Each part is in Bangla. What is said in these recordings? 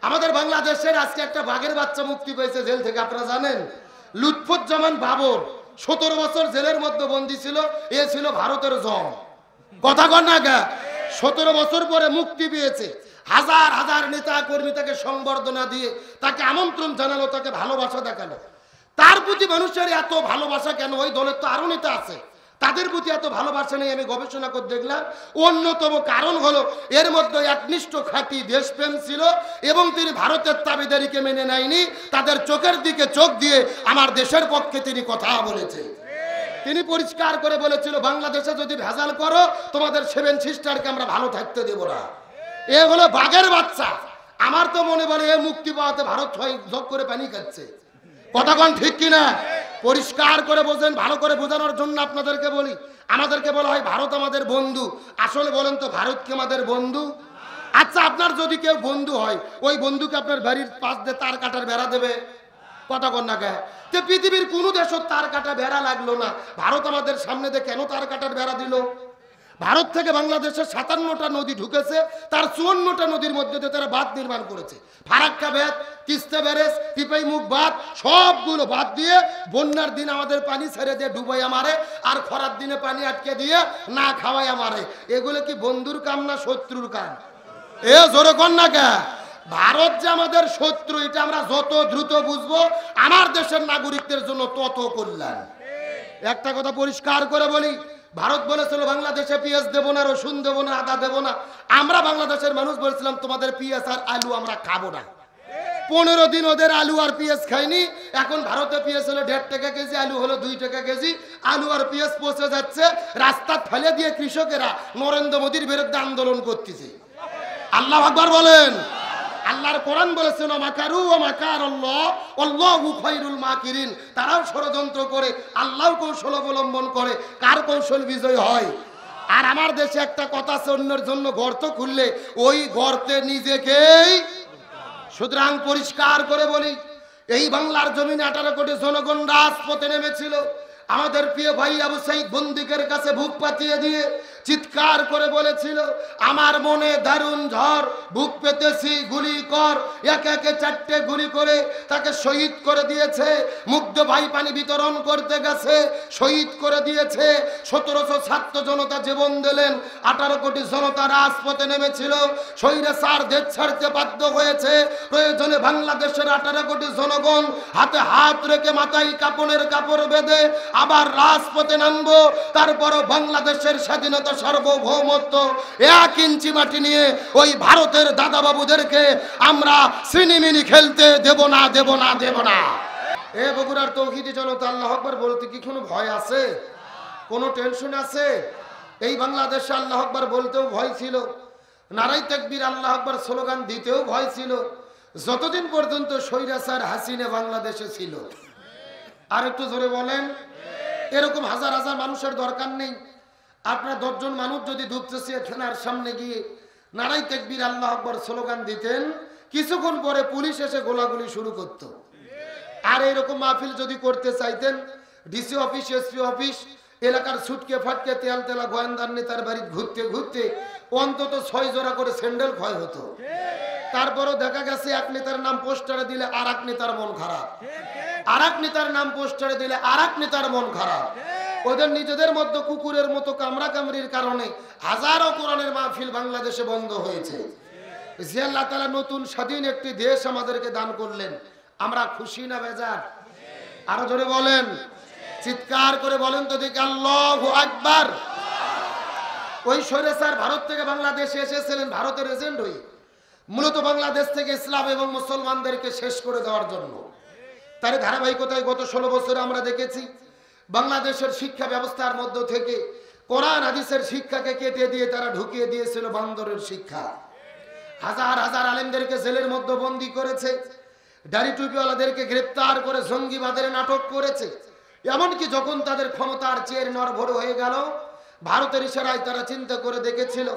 আমাদের বাংলাদেশের আজকে একটা বাঘের বাচ্চা মুক্তি পেয়েছে জেল থেকে, আপনারা জানেন? লুৎফুজ্জামান বাবর 17 বছর জেলের মধ্যে বন্দী ছিল। এ ছিল ভারতের জম। কথা কন না গা? 17 বছর পরে মুক্তি পেয়েছে। হাজার হাজার নেতা কর্মী তাকে সংবর্ধনা দিয়ে তাকে আমন্ত্রণ জানালো, তাকে ভালোবাসা দেখালো। তার প্রতি মানুষের এত ভালোবাসা কেন? ওই দলের তো আরো নেতা আছে, তাদের প্রতি এত ভালোবাসা নেই। আমি গবেষণা করে দেখলাম অন্যতম কারণ হলো এর মধ্যে একনিষ্ঠ খাঁটি দেশপ্রেম ছিল এবং তিনি ভারতের দাবিদারিকে মেনে নেয়নি। তাদের চোখের দিকে চোখ দিয়ে আমার দেশের পক্ষে তিনি কথা বলেছে। তিনি পরিষ্কার করে বলেছিল, বাংলাদেশে যদি ভেজাল করো তোমাদের 7 সিস্টারকে আমরা ভালো থাকতে দেব না। এ হলো বাঘের বাচ্চা। আমার তো মনে বলে এ মুক্তি পাওয়াতে ভারত জগ করে পানি খাচ্ছে। কথা কোন ঠিক কিনা? পরিষ্কার করে বোঝেন। ভালো করে বোঝানোর জন্য আপনাদেরকে বলি, আমাদেরকে বলা হয় ভারত আমাদের বন্ধু। আসলে বলেন তো ভারত কি আমাদের বন্ধু? আচ্ছা, আপনার যদি কেউ বন্ধু হয়, ওই বন্ধুকে আপনার বাড়ির পাশ দিয়ে তার কাটার বেড়া দেবে? কথা কন না কে? তো পৃথিবীর কোন দেশও তার কাটা বেড়া লাগলো না, ভারত আমাদের সামনে দিয়ে কেন তার কাটার বেড়া দিল? ভারত থেকে বাংলাদেশের 57টা নদী ঢুকেছে, তার 54টা নদীর মধ্যে দিয়ে তারা বাঁধ নির্মাণ করেছে। ফারাক্কা বাঁধ, তিস্তা ব্যারেজ, টিপাই মুখ বাঁধ, সবগুলো বাদ দিয়ে বন্যার দিন আমাদের পানি ছেড়ে দিয়ে ডুবাইয়া মারে, আর খরার দিনে পানি আটকে দিয়ে না খাওয়াইয়া মারে। এগুলো কি বন্ধুর কাম না শত্রুর কাম? এ জোরে কন না কে? ভারত যে আমাদের শত্রু, এটা আমরা যত দ্রুত বুঝবো আমার দেশের নাগরিকদের জন্য তত কল্যাণ। একটা কথা পরিষ্কার করে বলি, ভারত বলেছিল বাংলাদেশে পেঁয়াজ দেবো না, রসুন দেবো না, আদা দেবো না। আমরা বাংলাদেশের মানুষ বলেছিলাম তোমাদের পেঁয়াজ আর আলু আমরা খাবো না। 15 দিন ওদের আলু আর পেঁয়াজ খাইনি। এখন ভারতে পেঁয়াজ হলো 1.5 টাকা কেজি, আলু হলো 2 টাকা কেজি। আলু আর পেঁয়াজ পচে যাচ্ছে, রাস্তা ফেলে দিয়ে কৃষকেরা নরেন্দ্র মোদীর বিরুদ্ধে আন্দোলন করতেছে। আল্লাহু আকবার বলেন। আল্লাহর কোরআন বলেছেন মাকারু ওয়া মাকারাল্লাহ আল্লাহু খায়রুল মাকিরিন। তারাও ষড়যন্ত্র করে, আল্লাহও কৌশল অবলম্বন করে, কার কৌশল বিজয় হয়। আর আমার দেশে একটা কথা আছে, অন্যের জন্য গর্ত খুললে ওই গর্তে নিজেকেই। সুতরাং পরিষ্কার করে বলি, এই বাংলার জমিনে 18 কোটি জনগণ রাজপথে নেমেছিল। আমাদের প্রিয় ভাই আবু সাইদ বন্দুকের কাছে বুক পাতিয়ে দিয়ে চিৎকার করে বলেছিল, আমার মনে দারুণ ঝড়, বুক পেতেছি, গুলি কর। একে একে 4টে গুলি করে তাকে শহীদ করে দিয়েছে। মুগ্ধ ভাই পানি বিতরণ করতে গেছে, শহীদ করে দিয়েছে। 1700 ছাত্র জনতা জীবন দিলেন, 18 কোটি জনতা রাজপথে নেমেছিল। স্বৈরাচার দেশ ছাড়তে বাধ্য হয়েছে। প্রয়োজনে বাংলাদেশের 18 কোটি জনগণ হাতে হাত রেখে মাথায় কাপড়ের কাপড় বেঁধে আবার রাজপথে নামবো। তারপরও বাংলাদেশের স্বাধীনতা, সার্বভৌমত্ব 1 ইঞ্চি মাটি নিয়ে ওই ভারতের দাদা বাবুদেরকে আমরা সিনিমিনি খেলতে দেব না, দেব না, দেব না। এ বগুড়ার তৌহিদি জনতা, আল্লাহু আকবার বলতে কি কোনো ভয় আছে? কোনো টেনশন আছে? এই বাংলাদেশে আল্লাহু আকবার বলতেও ভয় ছিল, নারাই তাকবীর আল্লাহু আকবার স্লোগান দিতেও ভয় ছিল, যতদিন পর্যন্ত স্বৈরাচার হাসিনা বাংলাদেশে ছিল। আর একটু জোরে বলেন। এরকম হাজার হাজার মানুষের দরকার নেই। আপনার 10 জন মানুষ যদি দুপচেছিয়া থানার সামনে গিয়ে নারাই তাকবীর আল্লাহু আকবার স্লোগান দিতেন, কিছুক্ষণ পরে পুলিশ এসে গোলাগুলি শুরু করত। আর এরকম মাহফিল যদি করতে চাইতেন, ডিসি অফিস, এসপি অফিস, এলাকার ছুটকে ফাটকে তেল তেলা গোয়েন্দার নেতার বাড়ি ঘুরতে ঘুরতে অন্তত 6 জোড়া করে স্যান্ডেল ক্ষয় হতো। তারপরও দেখা গেছে এক নেতার নাম পোস্টারে দিলে আর এক নেতার মন খারাপ, আর এক নেতার নাম পোস্টারে দিলে আর এক নেতার মন খারাপ। ওদের নিজেদের মধ্যে কুকুরের মতো কামড়া কামড়ির কারণে হাজারো কোরআনের মাহফিল বাংলাদেশে বন্ধ হয়েছে। যে আল্লাহ তাআলা নতুন স্বাধীন একটি দেশ আমাদেরকে দান করলেন, আমরা খুশি না বেজার? আরো জোরে বলেন, চিৎকার করে বলেন তো দেখি আল্লাহু আকবার। ওই স্বৈরাচার ভারত থেকে বাংলাদেশে এসেছিলেন ভারতের এজেন্ট হয়ে, মূলত বাংলাদেশ থেকে ইসলাম এবং মুসলমানদেরকে শেষ করে দেওয়ার জন্য। তার ধারাবাহিকতায় গত 16 বছরে আমরা দেখেছি বাংলাদেশের শিক্ষা ব্যবস্থার মধ্য থেকে কোরআন হাদিসের শিক্ষাকে কেটে দিয়ে তারা ঢুকিয়ে দিয়েছিল বান্দরের শিক্ষা। হাজার হাজার আলেমদেরকে জেলের মধ্যে বন্দী করেছে, দাড়ি টুপিওয়ালাদেরকে গ্রেপ্তার করে জঙ্গিবাদের নাটক করেছে। এমনকি যখন তাদের ক্ষমতার চেয়ে নড়বড় হয়ে গেল, ভারতের ইশারায় তারা চিন্তা করে দেখেছিল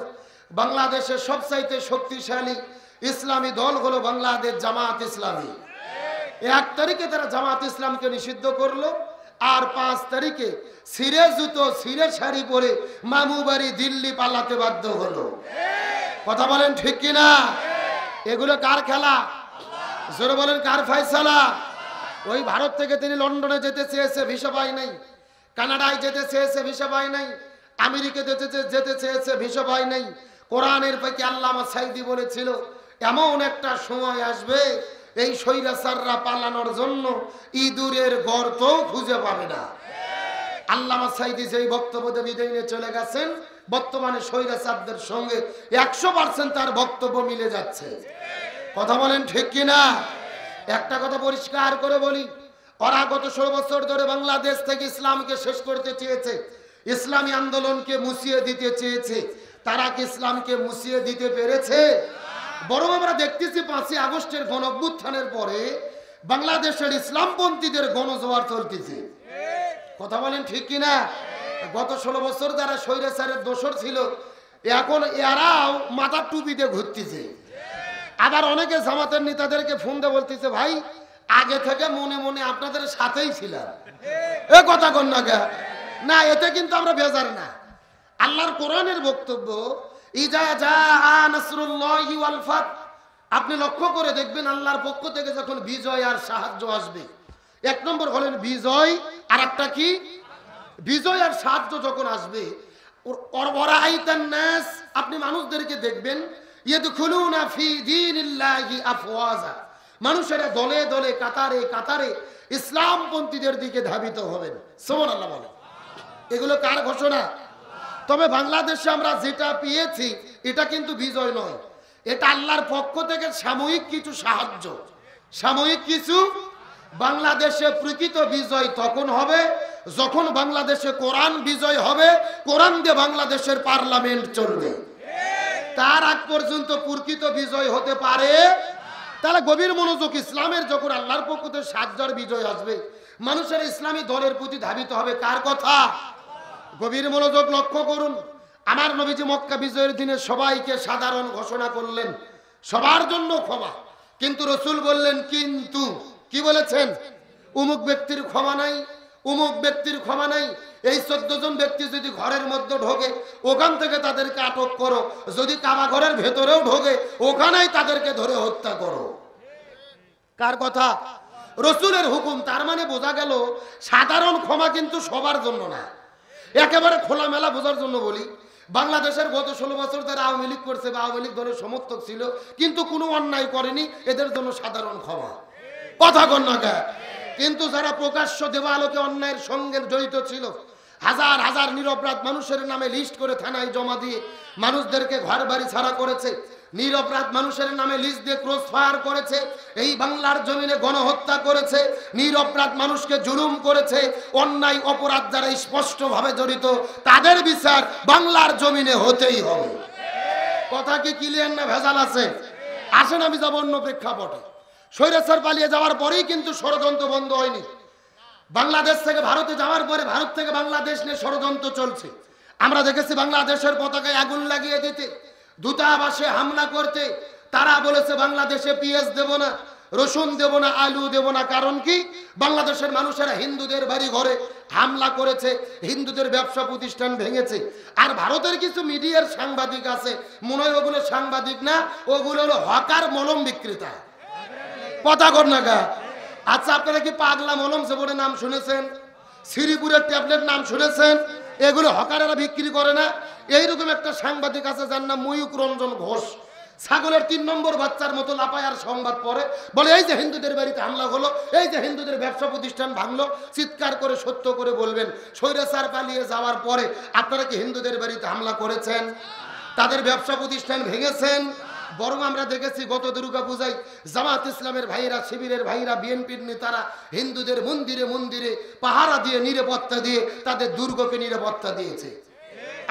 বাংলাদেশের সবচাইতে শক্তিশালী ইসলামী দল হলো বাংলাদেশ জামাত ইসলামী। 1 তারিখে তারা জামাত ইসলামকে নিষিদ্ধ করলো, আর 5 তারিখে সিরে জুতো সিরে শাড়ি পরে মামু বাড়ি দিল্লি পালাতে বাধ্য হলো। কথা বলেন ঠিক কিনা? এগুলো কার খেলা? জোরে বলেন, কার ফয়সালা? ওই ভারত থেকে তিনি লন্ডনে যেতে চেয়েছে, ভিসা পায় নাই। কানাডায় যেতে চেয়েছে, ভিসা পায় নাই। আমেরিকা যেতে চেয়েছে, ভিসা পায় নাই। কোরআনের পাখি আল্লামা সাইদি বলেছিল, এমন একটা সময় আসবে এই স্বৈরাচাররা পালানোর জন্য ইঁদুরের গর্ত খুঁজে পাবে না। আল্লামা সাইদি যেই বক্তব্য দিয়ে বিদায় নিয়ে চলে গেছেন, বর্তমানে স্বৈরাচারদের সঙ্গে 100% তার বক্তব্য মিলে যাচ্ছে। কথা বলেন ঠিক কিনা? একটা কথা পরিষ্কার করে বলি, ওরা গত 16 বছর ধরে বাংলাদেশ থেকে ইসলামকে শেষ করতে চেয়েছে, ইসলামী আন্দোলনকে মুছিয়ে দিতে চেয়েছে। তারা কি ইসলামকে মুছিয়ে দিতে পেরেছে? বরং আমরা দেখতেছি 5ই আগস্টের গণ অভ্যুত্থানের পরে বাংলাদেশের ইসলামপন্থীদের গণজোয়ার চলতেছে। কথা বলেন ঠিক কিনা? গত 16 বছর যারা স্বৈরাচারের দোসর ছিল, এখন এরাও মাথার টুপিতে ঘুরতেছে। আবার অনেকে জামাতের নেতাদেরকে ফোন দিয়ে বলতেছে, ভাই আগে থেকে মনে মনে আপনাদের সাথেই ছিলাম। এ কথা কন না গা না, এতে কিন্তু আমরা বেজার না। আল্লাহর কোরআনের বক্তব্য, ইজা জাআ নাসরুল্লাহি ওয়াল ফাত, আপনি লক্ষ্য করে দেখবেন আল্লাহর পক্ষ থেকে যখন বিজয় আর সাহায্য আসবে, 1 নম্বর হলেন বিজয়, আর একটা কি? বিজয় আর সাহায্য যখন আসবে, ওরাআইতান নাস, আপনি মানুষদেরকে দেখবেন, ইয়াদখুলুনা ফি দীনিল্লাহি আফওয়াজা, মানুষেরা দলে দলে কাতারে কাতারে ইসলামপন্থীদের দিকে ধাবিত হবেন। সুবহানাল্লাহ বলেন। এগুলো কার ঘোষণা? তবে বাংলাদেশে আমরা যেটা পেয়েছি এটা কিন্তু বিজয় নয়, এটা আল্লাহর পক্ষ থেকে সাময়িক কিছু সাহায্য, সাময়িক কিছু। বাংলাদেশে প্রকৃত বিজয় তখন হবে যখন বাংলাদেশে কোরআন বিজয় হবে, কোরআন দিয়ে বাংলাদেশের পার্লামেন্ট চলবে। তার আগ পর্যন্ত প্রকৃত বিজয় হতে পারে। তাহলে গভীর মনোযোগ, ইসলামের যখন আল্লাহর পক্ষ থেকে সাহায্যের বিজয় আসবে, মানুষের ইসলামী দলের প্রতি ধাবিত হবে। কার কথা? গভীর মনোযোগ লক্ষ্য করুন। আমার নবীজি মক্কা বিজয়ের দিনে সবাইকে সাধারণ ঘোষণা করলেন, সবার জন্য ক্ষমা। কিন্তু রসুল বললেন, কিন্তু কি বলেছেন? উমুক ব্যক্তির ক্ষমা নাই, উমুক ব্যক্তির ক্ষমা নাই। এই 14 জন ব্যক্তি যদি ঘরের মধ্যে ঢোকে, ওখান থেকে তাদেরকে আটক করো। যদি কাবা ঘরের ভেতরেও ঢোকে, ওখানেই তাদেরকে ধরে হত্যা করো। কার কথা? রসুলের হুকুম। তার মানে বোঝা গেল সাধারণ ক্ষমা কিন্তু সবার জন্য না। একেবারে খোলামেলা বোঝার জন্য বলি, বাংলাদেশের গত 16 বছর যারা আওয়ামী লীগ করছে বা আওয়ামী লীগ দলের সমর্থক ছিল কিন্তু কোনো অন্যায় করেনি, এদের জন্য সাধারণ ক্ষমা। কথা কন না গা। কিন্তু যারা প্রকাশ্য দেওয়ালোকে অন্যায়ের সঙ্গে জড়িত ছিল, হাজার হাজার নিরপরাধ মানুষের নামে লিস্ট করে থানায় জমা দিয়ে মানুষদেরকে ঘর বাড়ি ছাড়া করেছে, নিরপরাধ মানুষের নামে লিস্ট দিয়ে ক্রস ফায়ার করেছে, এই বাংলার জমিনে গণহত্যা করেছে, নিরপরাধ মানুষকে জুলুম করেছে, অন্যায় অপরাধ যারা স্পষ্টভাবে জড়িত তাদের বিচার বাংলার জমিনে হতেই হবে। কথা কি ক্লিয়ার না ভেজাল আছে? আসেন আমি যাব অন্য প্রেক্ষাপটে। স্বৈরাচার পালিয়ে যাওয়ার পরেই কিন্তু ষড়যন্ত্র বন্ধ হয়নি। বাংলাদেশ থেকে ভারতে যাওয়ার পরে ভারত থেকে বাংলাদেশ নিয়ে ষড়যন্ত্র চলছে। আমরা দেখেছি বাংলাদেশের পতাকায় আগুন লাগিয়ে দিতে, দূতাবাসে হামলা করতে। তারা বলেছে বাংলাদেশে পেঁয়াজ দেব না, রসুন দেব না, আলু দেব না। কারণ কি? বাংলাদেশের মানুষেরা হিন্দুদের বাড়ি ঘরে হামলা করেছে, হিন্দুদের ব্যবসা প্রতিষ্ঠান ভেঙেছে। আর ভারতের কিছু মিডিয়ার সাংবাদিক আছে, মনে হয় ওগুলো সাংবাদিক না, ওগুলো হলো হকার মলম বিক্রেতা। কথা কর না গা। আচ্ছা, আপনারা কি পাগলা মলম সেবনের নাম শুনেছেন? শ্রীপুরের ট্যাবলেট নাম শুনেছেন? এগুলো হকারেরা বিক্রি করে না? এইরকম একটা সাংবাদিক আছে যার নাম ময়ূক রঞ্জন ঘোষ। ছাগলের 3 নম্বর বাচ্চার মতো লাপায়ার সংবাদ পড়ে, বলে এই যে হিন্দুদের বাড়িতে হামলা হলো, এই যে হিন্দুদের ব্যবসা প্রতিষ্ঠান ভাঙলো। চিৎকার করে সত্য করে বলবেন, স্বৈরাচার পালিয়ে যাওয়ার পরে আপনারা কি হিন্দুদের বাড়িতে হামলা করেছেন? তাদের ব্যবসা প্রতিষ্ঠান ভেঙেছেন? বরং আমরা দেখেছি গত দুর্গা পূজায় জামাত ইসলামের ভাইরা, শিবিরের ভাইরা, বিএনপির নেতারা হিন্দুদের মন্দিরে মন্দিরে পাহারা দিয়ে, নিরাপত্তা দিয়ে তাদের দুর্গকে নিরাপত্তা দিয়েছে।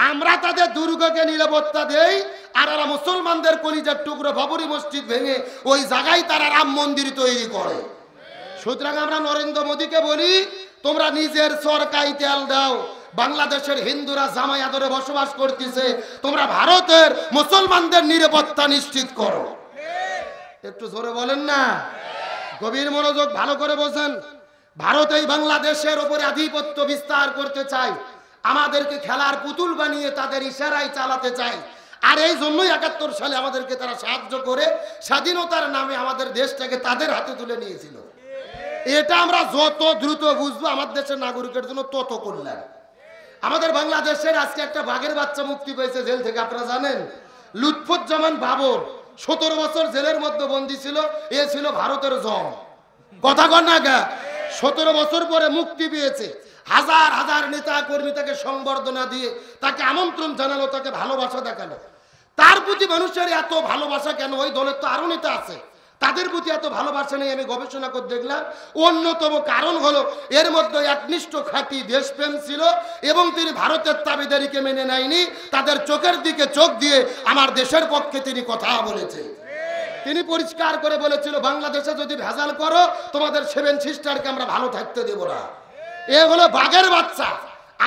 আমরা তাদের দুর্গকে নিরাপত্তা দেই, আর এরা মুসলমানদের কলিজার টুকরো বাবরি মসজিদ ভেঙে ওই জায়গায় তারা রাম মন্দির তৈরি করে। সুতরাং আমরা নরেন্দ্র মোদীকে বলি, তোমরা নিজের সরকারি তেল দাও। বাংলাদেশের হিন্দুরা জামাই আদরে বসবাস করতেছে, তোমরা ভারতের মুসলমানদের নিরাপত্তা নিশ্চিত করো। একটু জোরে বলেন না। গভীর মনোযোগ, ভালো করে বোঝেন। ভারত এই বাংলাদেশের উপরে আধিপত্য বিস্তার করতে চায়, আমাদেরকে খেলার পুতুল বানিয়ে তাদের ইশারায় চালাতে চায়। আর এই জন্যই ৭১ সালে আমাদেরকে তারা সাহায্য করে স্বাধীনতার নামে আমাদের দেশটাকে তাদের হাতে তুলে নিয়েছিল। এটা আমরা যত দ্রুত বুঝবো আমার দেশের নাগরিকের জন্য তত কল্যাণ। আমাদের বাংলাদেশের আজকে একটা বাঘের বাচ্চা মুক্তি পেয়েছে জেল থেকে, আপনারা জানেন? লুৎফুজ্জামান বাবর ১৭ বছর জেলের মধ্যে বন্দী ছিল। এ ছিল ভারতের জম। কথা কন না গা? ১৭ বছর পরে মুক্তি পেয়েছে। হাজার হাজার নেতা কর্মী তাকে সংবর্ধনা দিয়ে তাকে আমন্ত্রণ জানালো, তাকে ভালোবাসা দেখালো। তার প্রতি মানুষের এত ভালোবাসা কেন? ওই দলের তো আরো নেতা আছে, তাদের প্রতি এত ভালোবাসা নেই। আমি গবেষণা করে দেখলাম অন্যতম কারণ হলো এর মধ্যে একনিষ্ঠ খাঁটি দেশপ্রেম ছিল এবং তিনি ভারতের দাবিদারিকে মেনে নেয়নি। তাদের চোখের দিকে চোখ দিয়ে আমার দেশের পক্ষে তিনি কথা বলেছে। তিনি পরিষ্কার করে বলেছিল, বাংলাদেশে যদি ভেজাল করো তোমাদের 7 সিস্টারকে আমরা ভালো থাকতে দেব না। এ হলো বাঘের বাচ্চা।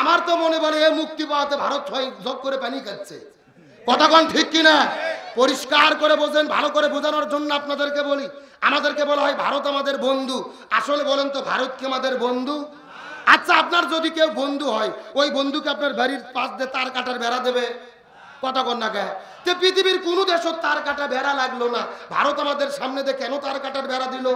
আমার তো মনে বলে এ মুক্তি পাওয়াতে ভারত জগ করে পানি খাচ্ছে। কথা কোন ঠিক কিনা? পরিষ্কার করে বোঝেন, ভালো করে বোঝানোর জন্য আপনাদেরকে বলি। আমাদেরকে বলা হয় ভারত আমাদের বন্ধু। আসলে বলেন তো ভারত কি আমাদের বন্ধু? আচ্ছা, আপনার যদি কেউ বন্ধু হয়, ওই বন্ধুকে আপনার বাড়ির পাশ দিয়ে তার কাটার বেড়া দেবে? কথা কন না কে? তো পৃথিবীর কোন দেশত তার কাটা বেড়া লাগলো না, ভারত আমাদের সামনে দিয়ে কেন তার কাটার বেড়া দিল?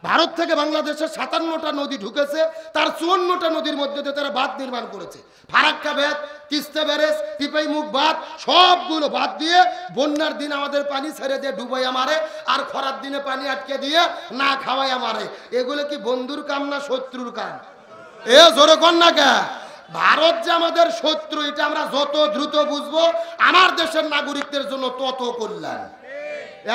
ভারত থেকে বাংলাদেশে ৫৭টা নদী ঢুকেছে, তার ৫৪টা নদীর মধ্যে দিয়ে তারা বাঁধ নির্মাণ করেছে। ফারাক্কা বাঁধ, তিস্তা ব্যারেজ, টিপাই মুখ বাঁধ, সবগুলো বাদ দিয়ে বন্যার দিন আমাদের পানি ছেড়ে দিয়ে ডুবাইয়া মারে, আর খরার দিনে পানি আটকে দিয়ে না খাওয়াইয়া মারে। এগুলো কি বন্ধুর কাম না শত্রুর কাম? এ জোরে কন না কে? ভারত যে আমাদের শত্রু, এটা আমরা যত দ্রুত বুঝবো আমার দেশের নাগরিকদের জন্য তত কল্যাণ।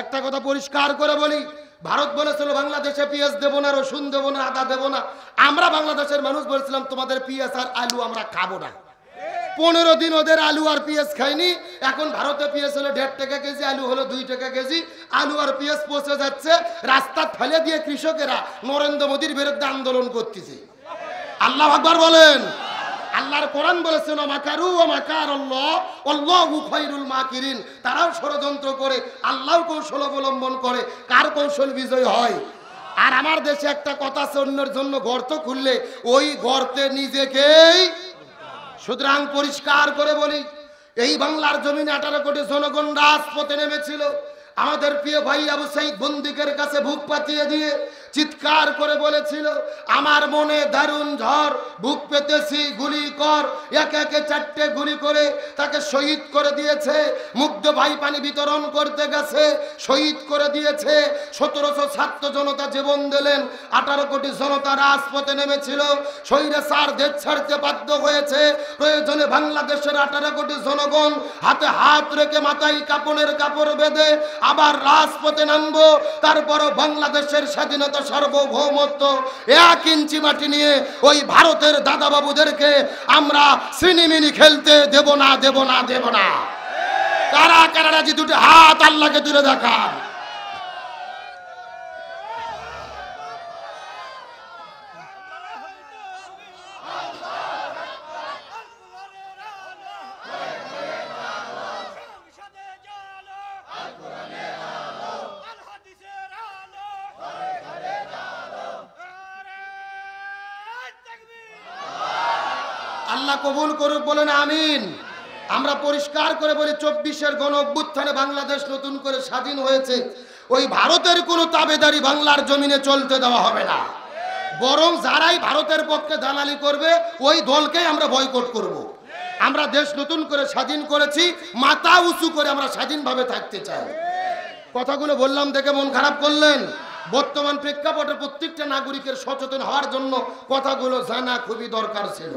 একটা কথা পরিষ্কার করে বলি, ভারত বলেছিল বাংলাদেশে পেঁয়াজ দেবো না, রসুন দেবো না, আদা দেবো না। আমরা বাংলাদেশের মানুষ বলছিলাম তোমাদের পেঁয়াজ আর আলু আমরা খাবো না। 15 দিন ওদের আলু আর পেঁয়াজ খাইনি। এখন ভারতে পেঁয়াজ হলো 1.5 টাকা কেজি, আলু হলো 2 টাকা কেজি। আলু আর পেঁয়াজ পচে যাচ্ছে, রাস্তা ফেলে দিয়ে কৃষকেরা নরেন্দ্র মোদীর বিরুদ্ধে আন্দোলন করতেছে। আল্লাহু আকবার বলেন। আল্লাহর কোরআন বলেছেন মাকারু ওয়া মাকারাল্লাহ আল্লাহু খায়রুল মাকিরিন। তারাও ষড়যন্ত্র করে, আল্লাহ কৌশল অবলম্বন করে, কার কৌশল বিজয় হয়। আর আমার দেশে একটা কথা আছে, অন্যের জন্য গর্ত খুললে ওই গর্তে নিজেকেই। সুতরাং পরিষ্কার করে বলি, এই বাংলার জমিনে 18 কোটি জনগণ রাজপথে নেমেছিল। আমাদের প্রিয় ভাই আবু সাইদ বন্দুকের কাছে বুক পাতিয়ে দিয়ে চিৎকার করে বলেছিল, আমার মনে দারুণ ঝড়, বুক পেতেছি, গুলি কর। একে একে 4টে গুলি করে তাকে শহীদ করে দিয়েছে। মুগ্ধ ভাই পানি বিতরণ করতে গেছে, শহীদ করে দিয়েছে। 1700 ছাত্র জনতা জীবন দিলেন, 18 কোটি জনতা রাজপথে নেমেছিল। স্বৈরাচার দেশ ছাড়তে বাধ্য হয়েছে। প্রয়োজনে বাংলাদেশের 18 কোটি জনগণ হাতে হাত রেখে মাথায় কাপড়ের কাপড় বেঁধে আবার রাজপথে নামবো। তারপরও বাংলাদেশের স্বাধীনতা, সার্বভৌমত্ব 1 ইঞ্চি মাটি নিয়ে ওই ভারতের দাদা বাবুদেরকে আমরা সিনিমিনি খেলতে দেব না, দেব না, দেব না। কারা কারা রাজি? দুটো হাত আল্লাহকে তুলে দেখান। আল্লাহ কবুল করুক, বলেন আমিন। আমরা পরিষ্কার করে বলি, 24-এর গণ অভ্যুত্থানে বাংলাদেশ নতুন করে স্বাধীন হয়েছে। ওই ভারতের কোনো তাবেদারি বাংলার জমিনে চলতে দেওয়া হবে না। বরং যারাই ভারতের পক্ষে দালালি করবে ওই দলকেই আমরা বয়কট করব। আমরা দেশ নতুন করে স্বাধীন করেছি, মাথা উঁচু করে আমরা স্বাধীনভাবে থাকতে চাই। কথাগুলো বললাম দেখে মন খারাপ করলেন? বর্তমান প্রেক্ষাপটে প্রত্যেকটা নাগরিকের সচেতন হওয়ার জন্য কথাগুলো জানা খুবই দরকার ছিল।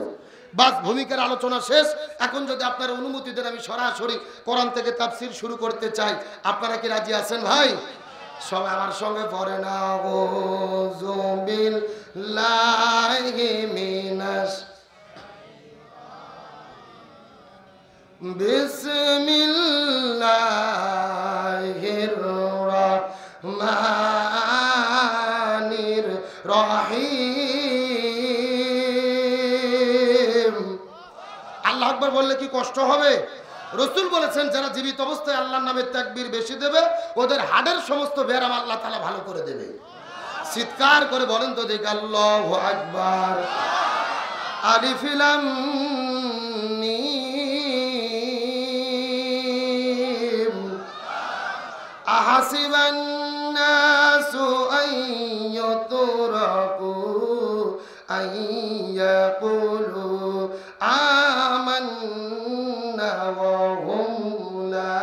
বাস, ভূমিকার আলোচনা শেষ। এখন যদি আপনারা অনুমতি দেন আমি সরাসরি কোরআন থেকে তাফসীর শুরু করতে চাই। আপনারা কি রাজি আছেন ভাই? সবাই আমার সঙ্গে পড়ে না, আউযু বিল্লাহি মিনাশ বিসমিল্লাহির রহমানির রহিম। আল্লাহু আকবার বললে কি কষ্ট হবে? রাসূল বলেছেন, যারা জীবিত অবস্থায় আল্লাহর নামে তাকবীর বেশি দেবে ওদের হাড়ের সমস্ত ব্যারাম আল্লাহ তাআলা ভালো করে দেবে। চিৎকার করে বলেন তো দেখি, আল্লাহু আকবার। আলিফ লাম মিম। হাসিবান নাসু আন ইউতরাকু আন ইয়াকুলু আমান্না ওয়া হুম লা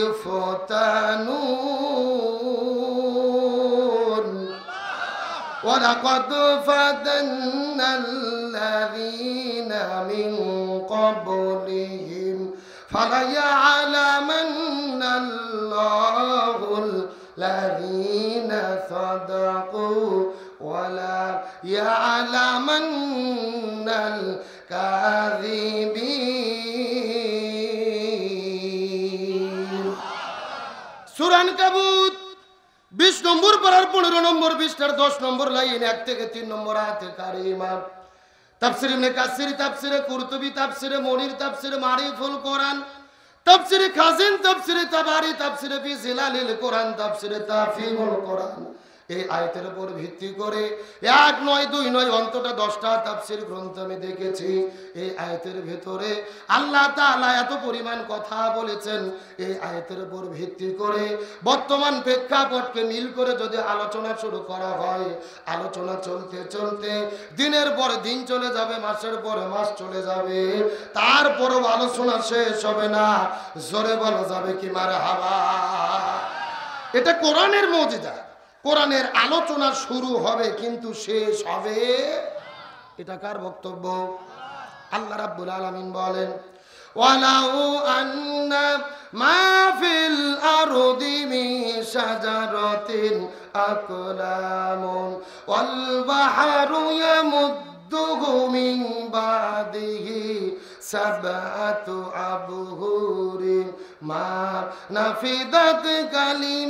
ইফতানুন ওয়ালাকাদ ফাতান্না আল্লাযীনা মিন ক্বাবলিহিম ফালায়া'লামান্না আল্লাহুল লাযীনা সাদাকু ওয়ালা ইয়া'লামান্নাল কাযিবিন। সূরা আনকাবুত 20 নম্বর পারার 15 নম্বর পৃষ্ঠার 10 নম্বর লাইন 1 থেকে 3 নম্বর আয়াতে কারিমা। তাফসীর ইবনে কাসির, তাফসীরে কুরতুবী, তাফসীরে মনির, তাফসীরে মারিফুল কোরআন, তাফসীরে খাজিন, তাফসীরে তাবারি, তাফসীরে ফি জিলালিল কোরআন, তাফসীরে তাফসীরুল কোরআন এই আয়াতের উপর ভিত্তি করে 1 নয় 2 নয় অন্তত 10টা তাফসীর গ্রন্থ আমি দেখেছি। এই আয়াতের ভিতরে আল্লাহ তাআলা এত পরিমাণ কথা বলেছেন। এই আয়াতের উপর ভিত্তি করে বর্তমান প্রেক্ষাপটকে মিল করে যদি আলোচনা শুরু করা হয়, আলোচনা চলতে চলতে দিনের পর দিন চলে যাবে, মাসের পর মাস চলে যাবে, তারপরও আলোচনা শেষ হবে না। জোরে বলা যাবে কি মারহাবা। এটা কোরআনের মুজিজা। কোরআনের আলোচনা শুরু হবে কিন্তু শেষ হবে, এটা কার বক্তব্য? আল্লাহ রাব্বুল আলামিন বলেন, ওয়ালাউ আন্না মা ফিল আরদি মিন শাজারাতিন আকলামুন ওয়াল বাহরু ইয়ামুদ্দুহু মিন বাদিহি সাবআতু আবহুরিন মা নাফিদাত কালিমাতুল্লাহ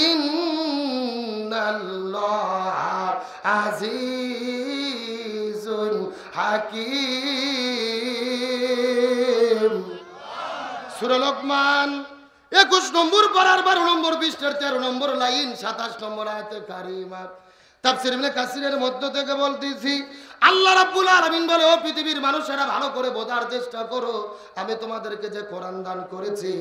ইন্নাল্লাহা আজিজুন হাকীম। সূরা লোকমান 21 নম্বর পারার 12 নম্বর পৃষ্ঠার 13 নম্বর লাইন 27 নম্বর আয়াতে কারিমা। তাফসীর ইবনে কাসিরের মধ্য থেকে বলতেছি, আল্লাহ রাব্বুল আলামিন বলে, ও পৃথিবীর মানুষেরা ভালো করে বোঝার চেষ্টা করো, আমি তোমাদেরকে যে কোরআন দান করেছি,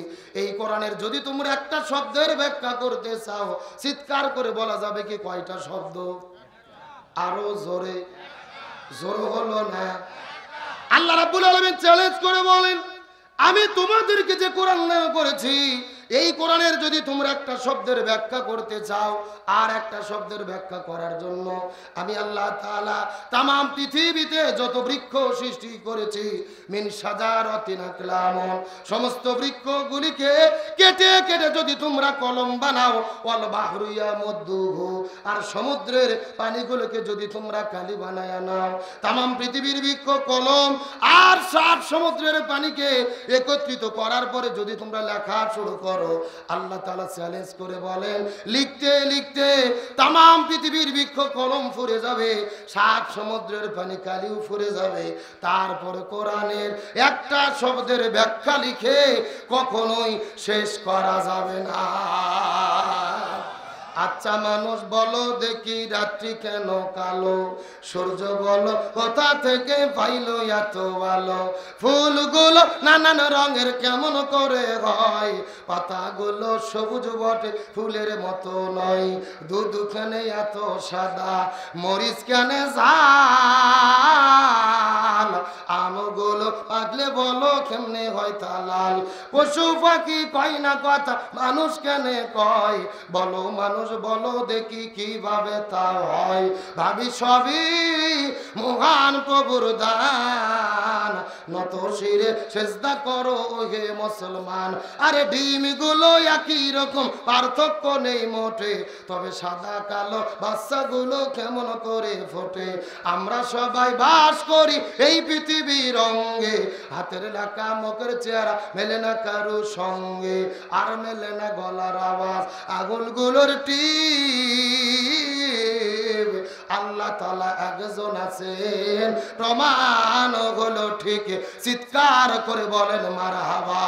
এই কোরআনের যদি তোমরা একটা শব্দের ব্যাখ্যা করতে চাও, চিৎকার করে বলা যাবে কি কয়টা শব্দ? আরো জোরে, জোর হলো না? আল্লাহ রাব্বুল আলামিন চ্যালেঞ্জ করে বলেন, আমি তোমাদেরকে যে কোরআন দান করেছি, এই কোরআনের যদি তোমরা একটা শব্দের ব্যাখ্যা করতে চাও, আর একটা শব্দের ব্যাখ্যা করার জন্য আমি আল্লাহ তাআলা তাম পৃথিবীতে যত বৃক্ষ সৃষ্টি করেছি, মিন শাজারাতিন আকলামুন, সমস্ত বৃক্ষগুলিকে কেটে কেটে যদি তোমরা কলম বানাও, ওয়াল বাহরু ইয়ামুদ্দুহু, আর সমুদ্রের পানিগুলোকে যদি তোমরা কালি বানায়া নাও, তাম পৃথিবীর বৃক্ষ কলম আর 7 সমুদ্রের পানিকে একত্রিত করার পরে যদি তোমরা লেখা শুরু করো, আল্লাহ তাআলা চ্যালেঞ্জ করে বলেন, লিখতে লিখতে তামাম পৃথিবীর বৃক্ষ কলম ফুরে যাবে, 7 সমুদ্রের পানি কালিও ফুরে যাবে, তারপরে কোরআনের একটা শব্দের ব্যাখ্যা লিখে কখনোই শেষ করা যাবে না। আচ্ছা মানুষ বলো দেখি, রাত্রি কেন কালো? সূর্য বলো কোথা থেকে পাইলো এত আলো? ফুলগুলো নানান রঙের কেমন করে হয়? পাতাগুলো সবুজ বটে ফুলের মতো নয়। দুধ কেন এত সাদা? মরিচ কেন ঝাল? আমগুলো পাকলে বলো কেমনে হয় তা লাল? পশু পাখি কয় না কথা, মানুষ কেন কয়? বলো মানুষ বলো দেখি কিভাবে তা হয়? ভাবি সবই মহান প্রভুর দান, নত শিরে সেজদা করো হে মুসলমান। আরে ডিমগুলো একই রকম, পার্থক্য নেই মোটে, তবে সাদা কালো বাচ্চাগুলো কেমন করে ফোটে? আমরা সবাই বাস করি এই পৃথিবীর রঙে, হাতের লেখা মুখের চেহারা মেলে না কারো সঙ্গে, আর মেলে না গলার আওয়াজ আঙুলগুলোর টিপ। আল্লাহ তাআলা একজন আছেন, প্রমাণ হলো ঠিক, চিৎকার করে বলেন মারহাবা।